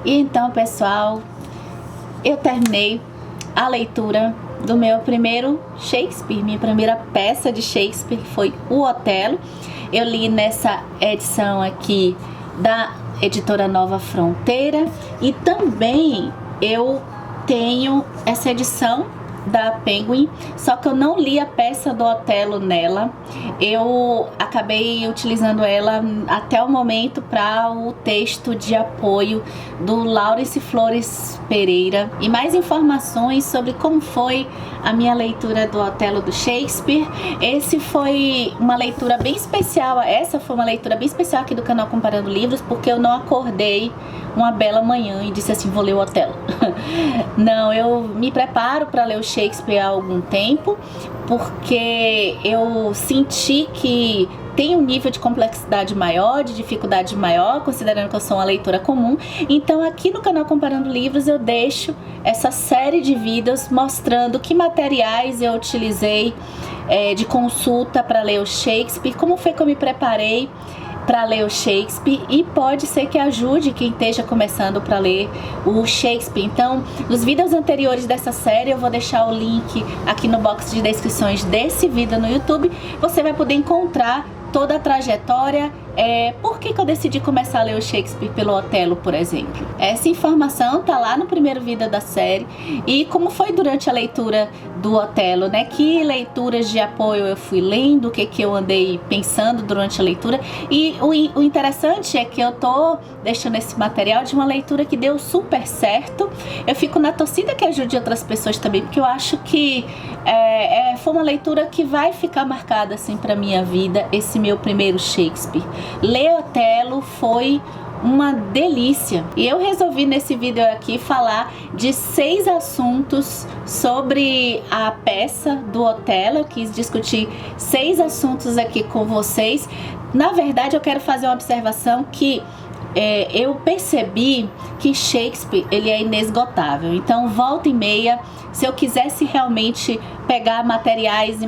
E então, pessoal, eu terminei a leitura do meu primeiro Shakespeare, minha primeira peça de Shakespeare foi o Otelo. Eu li nessa edição aqui da editora Nova Fronteira e também eu tenho essa edição da Penguin, só que eu não li a peça do Otelo nela. Eu acabei utilizando ela até o momento para o texto de apoio do Laurence Flores Pereira. E mais informações sobre como foi a minha leitura do Otelo do Shakespeare. Essa foi uma leitura bem especial aqui do canal Comparando Livros, porque eu não acordei uma bela manhã e disse assim, vou ler o Otelo. Não, eu me preparo para ler o Shakespeare há algum tempo, porque eu senti que tem um nível de complexidade maior, de dificuldade maior, considerando que eu sou uma leitora comum. Então aqui no canal Comparando Livros eu deixo essa série de vídeos mostrando que materiais eu utilizei de consulta para ler o Shakespeare, como foi que eu me preparei para ler o Shakespeare, e pode ser que ajude quem esteja começando para ler o Shakespeare. Então, nos vídeos anteriores dessa série, eu vou deixar o link aqui no box de descrições desse vídeo no YouTube. Você vai poder encontrar toda a trajetória, por que eu decidi começar a ler o Shakespeare pelo Otelo, por exemplo. Essa informação tá lá no primeiro vídeo da série, e como foi durante a leitura do Otelo, né? Que leituras de apoio eu fui lendo, o que eu andei pensando durante a leitura. E o interessante é que eu tô deixando esse material de uma leitura que deu super certo. Eu fico na torcida que ajude outras pessoas também, porque eu acho que foi uma leitura que vai ficar marcada assim pra minha vida, esse meu primeiro Shakespeare. Ler Otelo foi uma delícia. E eu resolvi nesse vídeo aqui falar de 6 assuntos sobre a peça do Otelo. Eu quis discutir 6 assuntos aqui com vocês. Na verdade, eu quero fazer uma observação que eu percebi que Shakespeare, ele é inesgotável. Então, volta e meia, se eu quisesse realmente pegar materiais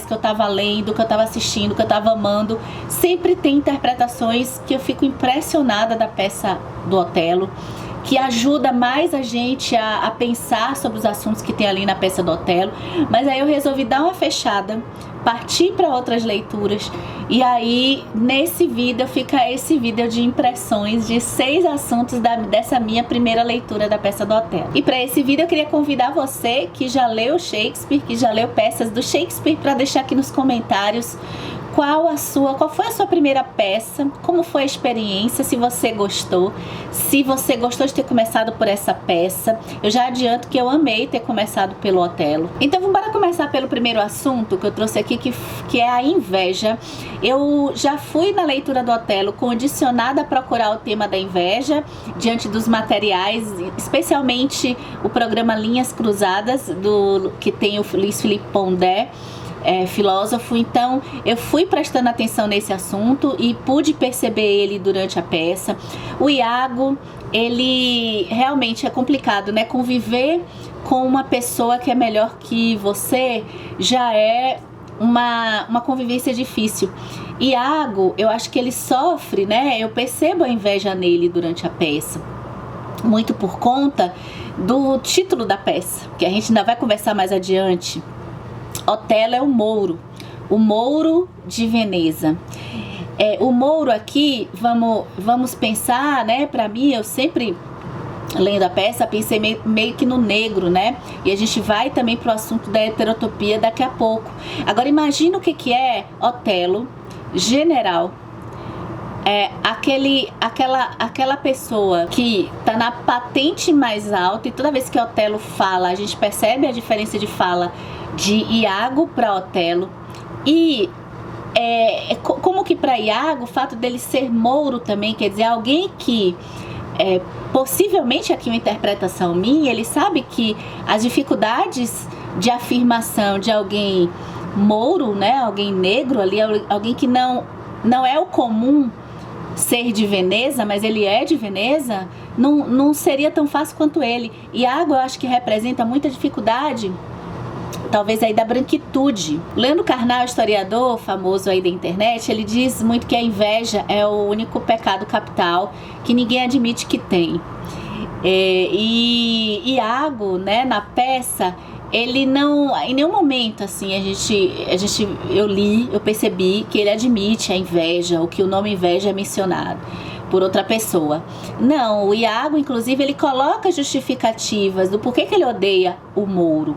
que eu tava lendo, que eu tava assistindo, que eu tava amando, sempre tem interpretações que eu fico impressionada da peça do Otelo, que ajuda mais a gente a pensar sobre os assuntos que tem ali na peça do Otelo. Mas aí eu resolvi dar uma fechada, partir para outras leituras, e aí nesse vídeo fica esse vídeo de impressões de 6 assuntos dessa minha primeira leitura da peça do Otelo. E para esse vídeo eu queria convidar você que já leu Shakespeare, que já leu peças do Shakespeare, para deixar aqui nos comentários qual foi a sua primeira peça, como foi a experiência, se você gostou de ter começado por essa peça. Eu já adianto que eu amei ter começado pelo Otelo. Então vamos começar pelo primeiro assunto que eu trouxe aqui, que é a inveja. Eu já fui na leitura do Otelo condicionada a procurar o tema da inveja diante dos materiais, especialmente o programa Linhas Cruzadas, que tem o Luiz Felipe Pondé, filósofo. Então eu fui prestando atenção nesse assunto e pude perceber ele durante a peça. O Iago, ele realmente é complicado, né? Conviver com uma pessoa que é melhor que você já é uma convivência difícil. Iago, eu acho que ele sofre, né? Eu percebo a inveja nele durante a peça, muito por conta do título da peça, que a gente ainda vai conversar mais adiante. Otelo é o Mouro de Veneza. O Mouro aqui, vamos pensar, né? Para mim, eu sempre, lendo a peça, pensei meio que no negro, né? E a gente vai também pro assunto da heterotopia daqui a pouco. Agora imagina o que é Otelo, general, aquela pessoa que tá na patente mais alta, e toda vez que Otelo fala, a gente percebe a diferença de fala de Iago para Otelo. E como que para Iago, o fato dele ser mouro também, quer dizer, alguém que possivelmente, aqui uma interpretação minha, ele sabe que as dificuldades de afirmação de alguém mouro, né, alguém negro ali, alguém que não é o comum ser de Veneza, mas ele é de Veneza, não seria tão fácil quanto ele. Iago, eu acho que representa muita dificuldade, talvez aí da branquitude. Leandro Carnal, historiador famoso aí da internet, ele diz muito que a inveja é o único pecado capital que ninguém admite que tem. E Iago, né, na peça, ele não, em nenhum momento assim, eu percebi que ele admite a inveja, ou que o nome inveja é mencionado por outra pessoa. Não, o Iago, inclusive, ele coloca justificativas do porquê que ele odeia o Mouro.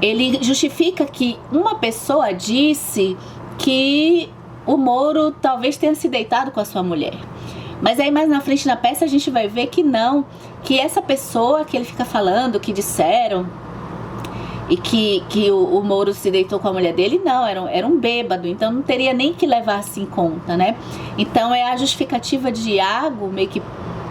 Ele justifica que uma pessoa disse que o Mouro talvez tenha se deitado com a sua mulher. Mas aí mais na frente na peça a gente vai ver que não, que essa pessoa que ele fica falando, que disseram, e que o Mouro se deitou com a mulher dele, não, era um bêbado, então não teria nem que levar assim em conta, né? Então é a justificativa de Iago, meio que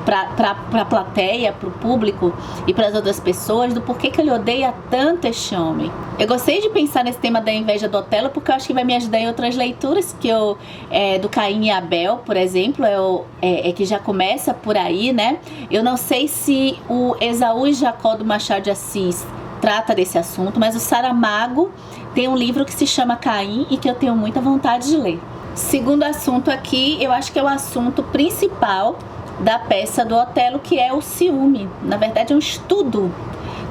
pra plateia, pro público e para as outras pessoas, do porquê que ele odeia tanto este homem. Eu gostei de pensar nesse tema da inveja do Otelo, porque eu acho que vai me ajudar em outras leituras, que do Caim e Abel, por exemplo, que já começa por aí, né? Eu não sei se o Esaú e Jacó do Machado de Assis trata desse assunto, mas o Saramago tem um livro que se chama Caim e que eu tenho muita vontade de ler. Segundo assunto aqui, eu acho que é o assunto principal da peça do Otelo, que é o ciúme. Na verdade é um estudo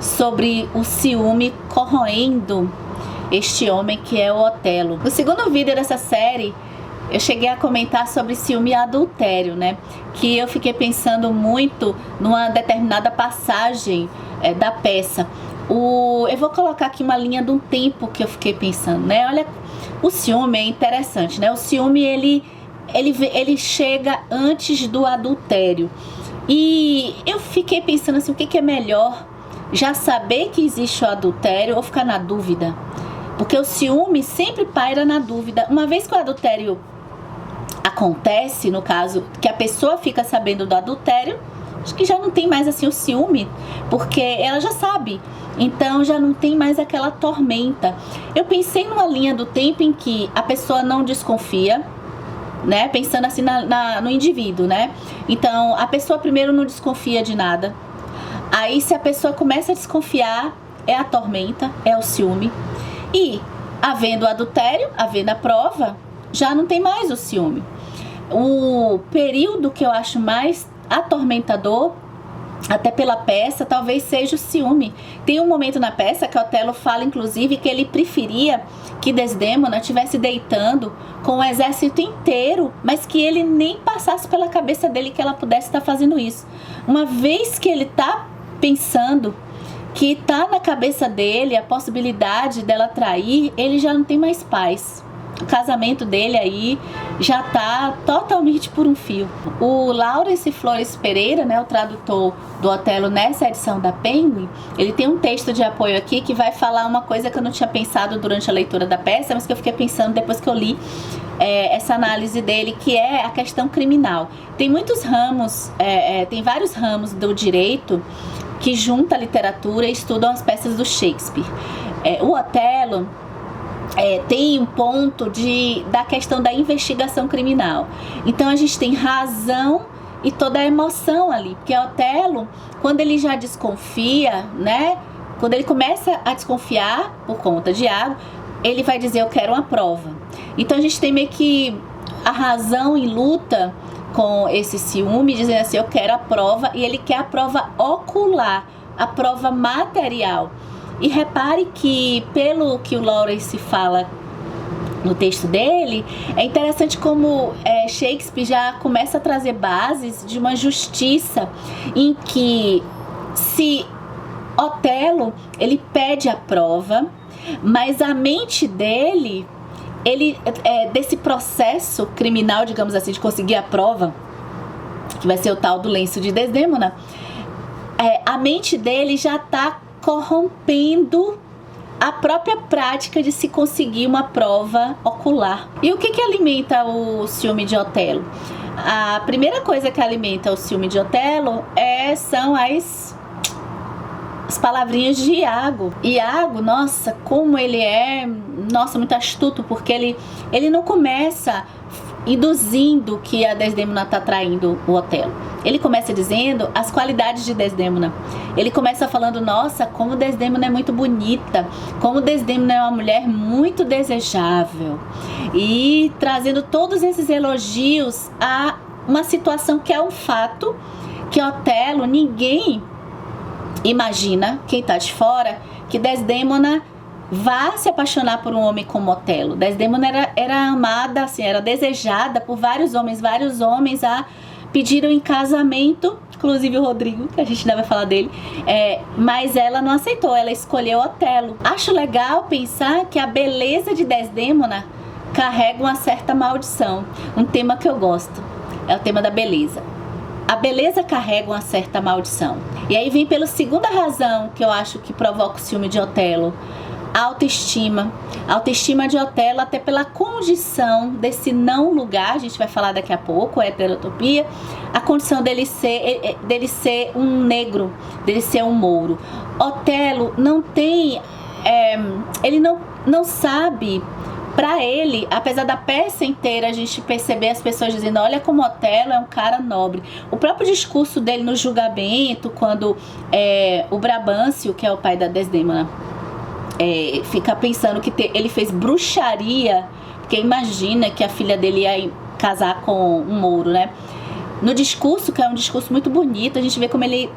sobre o ciúme corroendo este homem que é o Otelo. No segundo vídeo dessa série, eu cheguei a comentar sobre ciúme e adultério, né? Que eu fiquei pensando muito numa determinada passagem da peça. Eu vou colocar aqui uma linha de um tempo que eu fiquei pensando, né? Olha, o ciúme é interessante, né? O ciúme, ele chega antes do adultério. E eu fiquei pensando assim, o que é melhor? Já saber que existe o adultério ou ficar na dúvida? Porque o ciúme sempre paira na dúvida. Uma vez que o adultério acontece, no caso, que a pessoa fica sabendo do adultério, acho que já não tem mais assim o ciúme, porque ela já sabe. Então já não tem mais aquela tormenta. Eu pensei numa linha do tempo em que a pessoa não desconfia, né? Pensando assim no indivíduo, né? Então a pessoa primeiro não desconfia de nada. Aí se a pessoa começa a desconfiar, é a tormenta, é o ciúme. E havendo o adultério, havendo a prova, já não tem mais o ciúme. O período que eu acho mais atormentador, até pela peça, talvez seja o ciúme. Tem um momento na peça que Otelo fala, inclusive, que ele preferia que Desdémona estivesse deitando com o exército inteiro, mas que ele nem passasse pela cabeça dele que ela pudesse estar fazendo isso. Uma vez que ele está pensando, que está na cabeça dele a possibilidade dela trair, ele já não tem mais paz. O casamento dele aí já está totalmente por um fio. O Laurence Flores Pereira, né, o tradutor do Otelo nessa edição da Penguin, ele tem um texto de apoio aqui que vai falar uma coisa que eu não tinha pensado durante a leitura da peça, mas que eu fiquei pensando depois que eu li essa análise dele, que é a questão criminal. Tem muitos ramos, tem vários ramos do direito que juntam a literatura e estudam as peças do Shakespeare. O Otelo tem um ponto da questão da investigação criminal. Então a gente tem razão e toda a emoção ali, porque Otelo, quando ele já desconfia, né, quando ele começa a desconfiar por conta de Iago, ele vai dizer: eu quero uma prova. Então a gente tem meio que a razão em luta com esse ciúme, dizendo assim: eu quero a prova, e ele quer a prova ocular, a prova material. E repare que, pelo que o Laurence fala no texto dele, é interessante como Shakespeare já começa a trazer bases de uma justiça em que, se Otelo, ele pede a prova, mas a mente dele, desse processo criminal, digamos assim, de conseguir a prova, que vai ser o tal do lenço de Desdémona, a mente dele já está corrompendo a própria prática de se conseguir uma prova ocular. E o que alimenta o ciúme de Otelo? A primeira coisa que alimenta o ciúme de Otelo são as palavrinhas de Iago. Iago, nossa, como ele muito astuto, porque ele não começa induzindo que a Desdémona está traindo o Otelo. Ele começa dizendo as qualidades de Desdémona. Ele começa falando: nossa, como Desdémona é muito bonita, como Desdémona é uma mulher muito desejável, e trazendo todos esses elogios a uma situação que é um fato, que Otelo, ninguém imagina, quem tá de fora, que Desdémona vá se apaixonar por um homem como Otelo. Desdémona era amada, assim, era desejada por vários homens a pediram em casamento, inclusive o Rodrigo, que a gente ainda vai falar dele, mas ela não aceitou, ela escolheu Otelo. Acho legal pensar que a beleza de Desdémona carrega uma certa maldição. Um tema que eu gosto é o tema da beleza. A beleza carrega uma certa maldição. E aí vem pela segunda razão que eu acho que provoca o ciúme de Otelo: a autoestima. A autoestima de Otelo, até pela condição desse não lugar, a gente vai falar daqui a pouco, a heterotopia, a condição dele ser um negro, dele ser um mouro. Otelo não tem, ele não sabe. Pra ele, apesar da peça inteira a gente perceber as pessoas dizendo, olha como Otelo é um cara nobre. O próprio discurso dele no julgamento, quando o Brabâncio, que é o pai da Desdémona, fica pensando que ele fez bruxaria, porque imagina que a filha dele ia casar com um mouro, né? No discurso, que é um discurso muito bonito, a gente vê como ele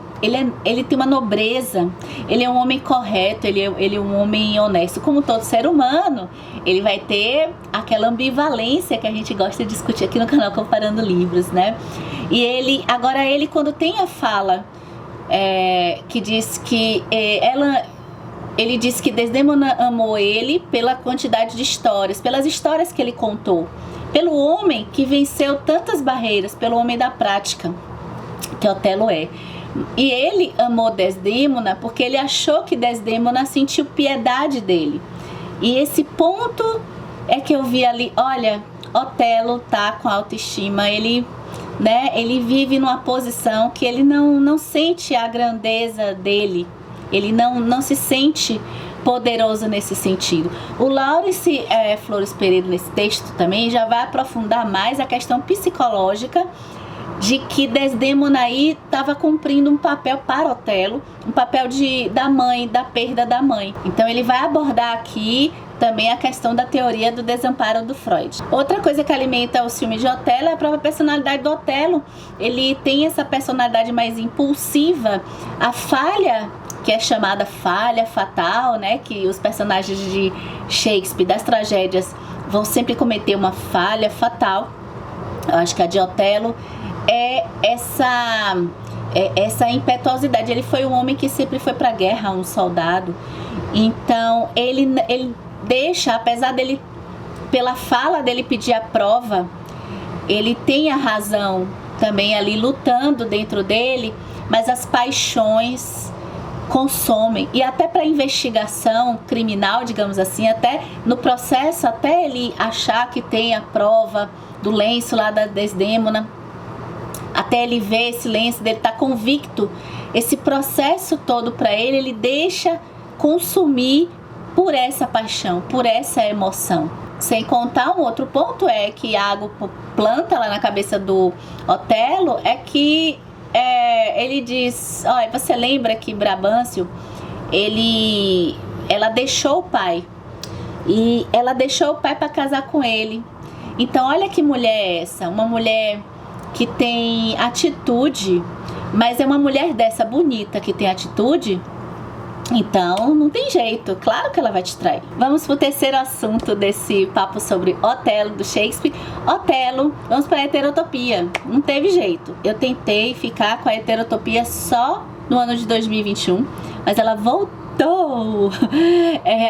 tem uma nobreza, ele é um homem correto, ele é um homem honesto. Como todo ser humano, ele vai ter aquela ambivalência que a gente gosta de discutir aqui no canal Comparando Livros, né? E ele quando tem a fala que diz que ele diz que Desdémona amou ele pela quantidade de histórias, pelas histórias que ele contou, pelo homem que venceu tantas barreiras, pelo homem da prática, que Otelo é. E ele amou Desdémona porque ele achou que Desdémona sentiu piedade dele. E esse ponto é que eu vi ali, olha, Otelo tá com autoestima, ele vive numa posição que ele não sente a grandeza dele, ele não se sente poderoso nesse sentido. O Laurence Flores Pereira, nesse texto também, já vai aprofundar mais a questão psicológica de que Desdémona aí estava cumprindo um papel para Otelo, um papel da mãe, da perda da mãe. Então ele vai abordar aqui também a questão da teoria do desamparo do Freud. Outra coisa que alimenta o ciúme de Otelo é a própria personalidade do Otelo. Ele tem essa personalidade mais impulsiva, a falha, que é chamada falha fatal, né? Que os personagens de Shakespeare, das tragédias, vão sempre cometer uma falha fatal. Eu acho que a de Otelo é essa impetuosidade. Ele foi um homem que sempre foi para a guerra, um soldado. Então ele deixa, apesar dele, pela fala dele pedir a prova, ele tem a razão também ali lutando dentro dele, mas as paixões consomem. E até para investigação criminal, digamos assim, até no processo, até ele achar que tem a prova do lenço lá da Desdémona, até ele ver esse lenço dele, tá convicto, esse processo todo para ele deixa consumir por essa paixão, por essa emoção. Sem contar um outro ponto que Iago planta lá na cabeça do Otelo, é que ele diz, olha, você lembra que Brabâncio, ela deixou o pai, e ela deixou o pai para casar com ele. Então olha que mulher é essa, uma mulher que tem atitude, mas é uma mulher dessa bonita, que tem atitude. Então não tem jeito, claro que ela vai te trair. Vamos pro terceiro assunto desse papo sobre Otelo do Shakespeare. Otelo, vamos para a heterotopia. Não teve jeito, eu tentei ficar com a heterotopia só no ano de 2021, mas ela voltou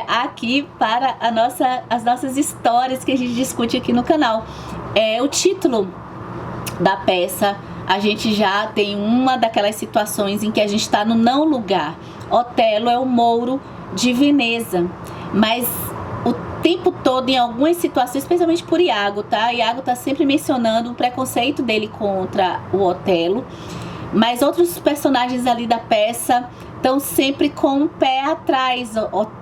aqui para as nossas histórias que a gente discute aqui no canal. O título da peça, a gente já tem uma daquelas situações em que a gente está no não lugar. Otelo é o mouro de Veneza, mas o tempo todo, em algumas situações, especialmente por Iago, tá? Iago tá sempre mencionando o preconceito dele contra o Otelo, mas outros personagens ali da peça estão sempre com um pé atrás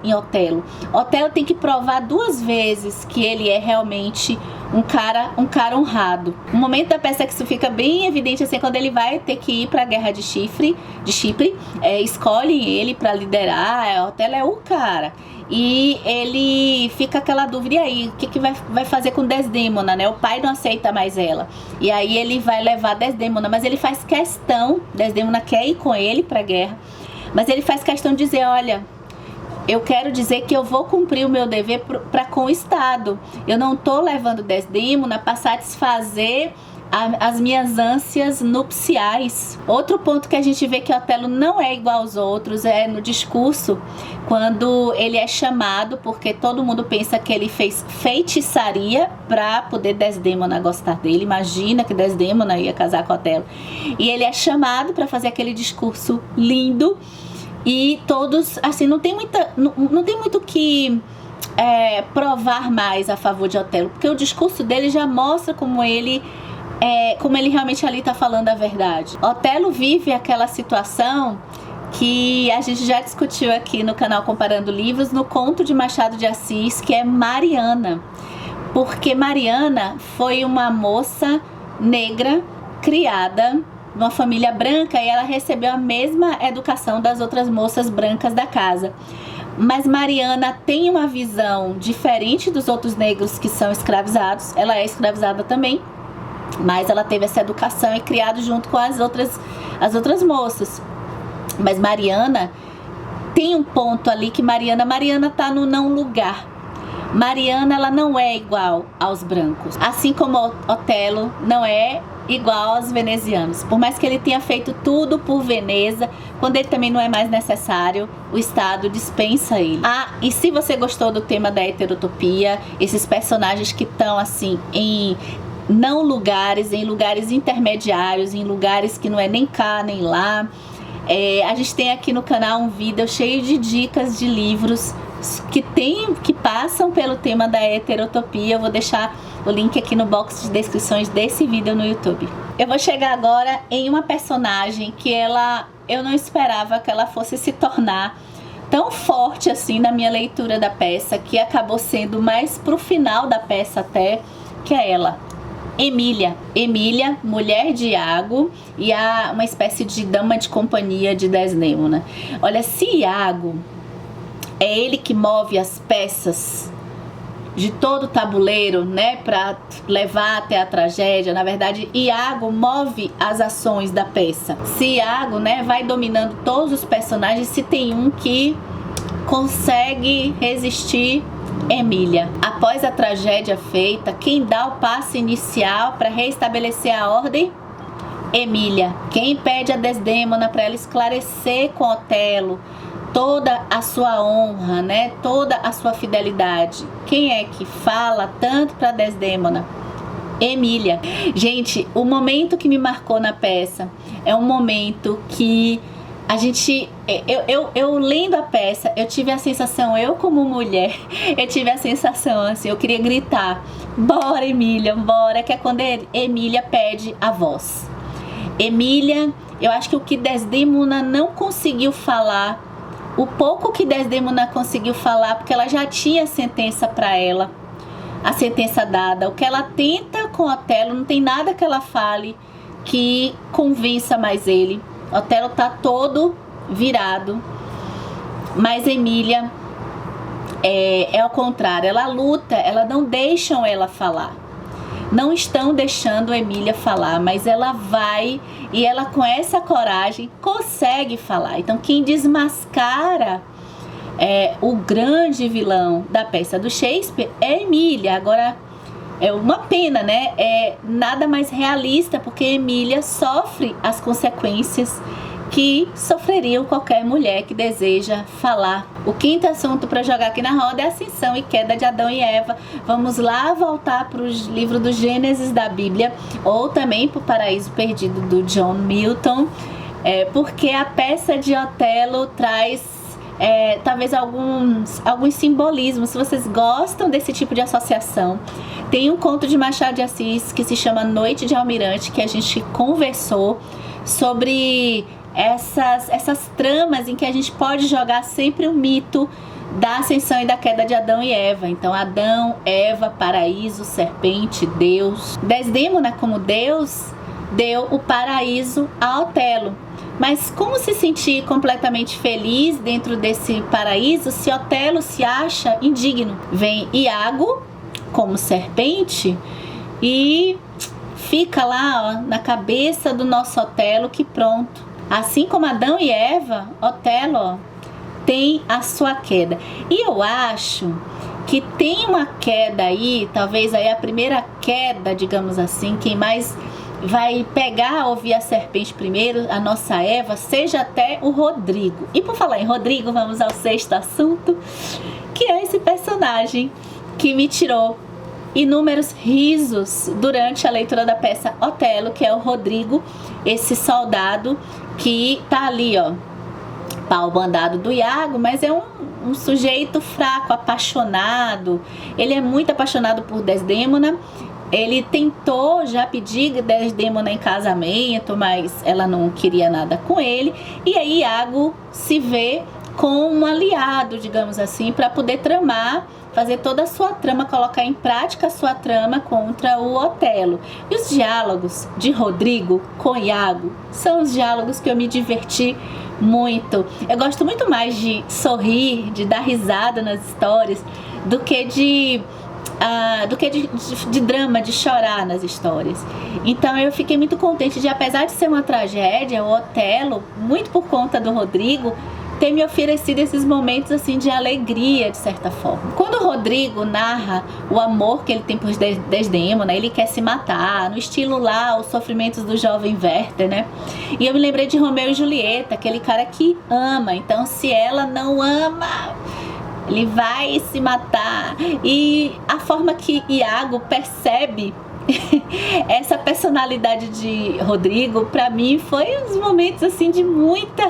em Otelo. Otelo tem que provar 2 vezes que ele é realmente um cara honrado. Um momento da peça que isso fica bem evidente, assim, quando ele vai ter que ir para a guerra de Chipre, escolhem ele para liderar, Otelo é o cara. E ele fica aquela dúvida, e aí, o que vai fazer com Desdémona, né? O pai não aceita mais ela. E aí ele vai levar Desdémona, mas ele faz questão, Desdémona quer ir com ele pra guerra, mas ele faz questão de dizer, olha, eu quero dizer que eu vou cumprir o meu dever para com o Estado. Eu não tô levando Desdémona para satisfazer as minhas ânsias nupciais. Outro ponto que a gente vê que Otelo não é igual aos outros é no discurso, quando ele é chamado, porque todo mundo pensa que ele fez feitiçaria para poder Desdémona gostar dele. Imagina que Desdémona ia casar com Otelo. E ele é chamado para fazer aquele discurso lindo e todos, assim, não tem muito que provar mais a favor de Otelo, porque o discurso dele já mostra como ele realmente ali está falando a verdade. Otelo vive aquela situação que a gente já discutiu aqui no canal Comparando Livros, no conto de Machado de Assis, que é Mariana. Porque Mariana foi uma moça negra criada numa família branca e ela recebeu a mesma educação das outras moças brancas da casa. Mas Mariana tem uma visão diferente dos outros negros que são escravizados. Ela é escravizada também, mas ela teve essa educação e criado junto com as outras moças. Mas Mariana tem um ponto ali que Mariana tá no não lugar. Mariana, ela não é igual aos brancos, assim como Otelo não é igual aos venezianos. Por mais que ele tenha feito tudo por Veneza, quando ele também não é mais necessário, o Estado dispensa ele. E se você gostou do tema da heterotopia, esses personagens que estão assim em não lugares, em lugares intermediários, em lugares que não é nem cá nem lá, a gente tem aqui no canal um vídeo cheio de dicas de livros que passam pelo tema da heterotopia. Eu vou deixar o link aqui no box de descrições desse vídeo no YouTube. Eu vou chegar agora em uma personagem que eu não esperava que ela fosse se tornar tão forte assim na minha leitura da peça, que acabou sendo mais pro final da peça até, que é ela, Emília. Emília, mulher de Iago e uma espécie de dama de companhia de Desdémona. Olha, se Iago é ele que move as peças de todo o tabuleiro, né, para levar até a tragédia, na verdade, Iago move as ações da peça. Se Iago, né, vai dominando todos os personagens, se tem um que consegue resistir, Emília. Após a tragédia feita, quem dá o passo inicial para restabelecer a ordem? Emília. Quem pede a Desdémona para ela esclarecer com Otelo toda a sua honra, né? Toda a sua fidelidade. Quem é que fala tanto para Desdémona? Emília. Gente, o momento que me marcou na peça é um momento que a gente, eu lendo a peça, eu tive a sensação, eu como mulher, eu tive a sensação assim, eu queria gritar, bora Emília, bora, que é quando Emília pede a voz. Emília, eu acho que o que Desdémona não conseguiu falar, o pouco que Desdémona conseguiu falar, porque ela já tinha a sentença para ela, a sentença dada, o que ela tenta com Otelo, não tem nada que ela fale que convença mais ele. Otelo tá todo virado, mas Emília é ao contrário, ela luta, ela não deixam ela falar, não estão deixando Emília falar, mas ela vai e ela com essa coragem consegue falar. Então quem desmascara o grande vilão da peça do Shakespeare é Emília. Agora é uma pena, né? É nada mais realista, porque Emília sofre as consequências que sofreriam qualquer mulher que deseja falar. O quinto assunto para jogar aqui na roda é a ascensão e queda de Adão e Eva. Vamos lá voltar para o livro do Gênesis da Bíblia, ou também para o Paraíso Perdido do John Milton, porque a peça de Otelo traz talvez alguns simbolismos. Se vocês gostam desse tipo de associação, tem um conto de Machado de Assis que se chama Noite de Almirante, que a gente conversou sobre essas tramas em que a gente pode jogar sempre o mito da ascensão e da queda de Adão e Eva. Então, Adão, Eva, paraíso, serpente, Deus. Desdémona, como Deus, deu o paraíso a Otelo. Mas como se sentir completamente feliz dentro desse paraíso se Otelo se acha indigno? Vem Iago como serpente e fica lá, ó, na cabeça do nosso Otelo, que pronto. Assim como Adão e Eva, Otelo, ó, tem a sua queda. E eu acho que tem uma queda aí, talvez aí a primeira queda, digamos assim, quem mais vai pegar, ouvir a serpente primeiro, a nossa Eva, seja até o Rodrigo. E por falar em Rodrigo, vamos ao sexto assunto, que é esse personagem que me tirou inúmeros risos durante a leitura da peça Otelo, que é o Rodrigo, esse soldado que tá ali, ó, pau bandado do Iago, mas é um sujeito fraco, apaixonado. Ele é muito apaixonado por Desdémona. Ele tentou já pedir Desdémona em casamento, mas ela não queria nada com ele. E aí Iago se vê com um aliado, digamos assim, para poder tramar, fazer toda a sua trama, colocar em prática a sua trama contra o Otelo. E os diálogos de Rodrigo com Iago são os diálogos que eu me diverti muito. Eu gosto muito mais de sorrir, de dar risada nas histórias, do que de drama, de chorar nas histórias. Então eu fiquei muito contente de, apesar de ser uma tragédia, o Otelo, muito por conta do Rodrigo, ter me oferecido esses momentos assim de alegria, de certa forma. Quando o Rodrigo narra o amor que ele tem por Desdémona, ele quer se matar, no estilo lá, os sofrimentos do jovem Werther, né? E eu me lembrei de Romeu e Julieta, aquele cara que ama, então se ela não ama, ele vai se matar. E a forma que Iago percebe essa personalidade de Rodrigo, pra mim, foi uns momentos assim de muito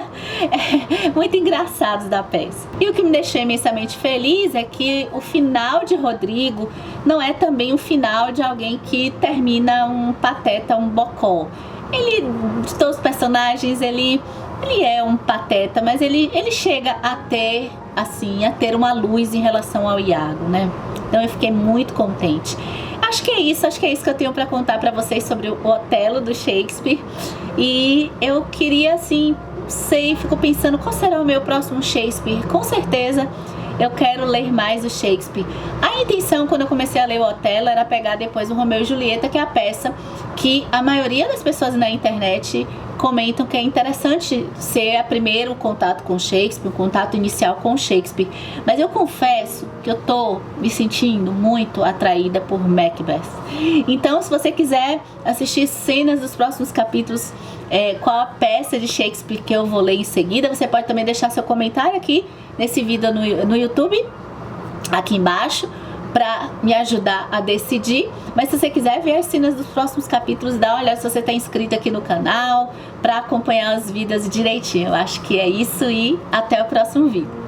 engraçados da peça. E o que me deixou imensamente feliz é que o final de Rodrigo não é também o final de alguém que termina um pateta, um bocó. Ele, de todos os personagens, ele é um pateta, mas ele chega a ter uma luz em relação ao Iago, né? Então eu fiquei muito contente. Acho que é isso que eu tenho para contar para vocês sobre o Otelo do Shakespeare. E eu queria, assim, fico pensando qual será o meu próximo Shakespeare. Com certeza eu quero ler mais o Shakespeare. A intenção, quando eu comecei a ler o Otelo, era pegar depois o Romeu e Julieta, que é a peça que a maioria das pessoas na internet comentam que é interessante ser o primeiro contato com Shakespeare, o contato inicial com Shakespeare. Mas eu confesso que eu tô me sentindo muito atraída por Macbeth. Então, se você quiser assistir cenas dos próximos capítulos, qual a peça de Shakespeare que eu vou ler em seguida, você pode também deixar seu comentário aqui nesse vídeo no YouTube, aqui embaixo, para me ajudar a decidir. Mas se você quiser ver as cenas dos próximos capítulos, dá uma olhada se você está inscrito aqui no canal, para acompanhar as vidas direitinho. Eu acho que é isso e até o próximo vídeo.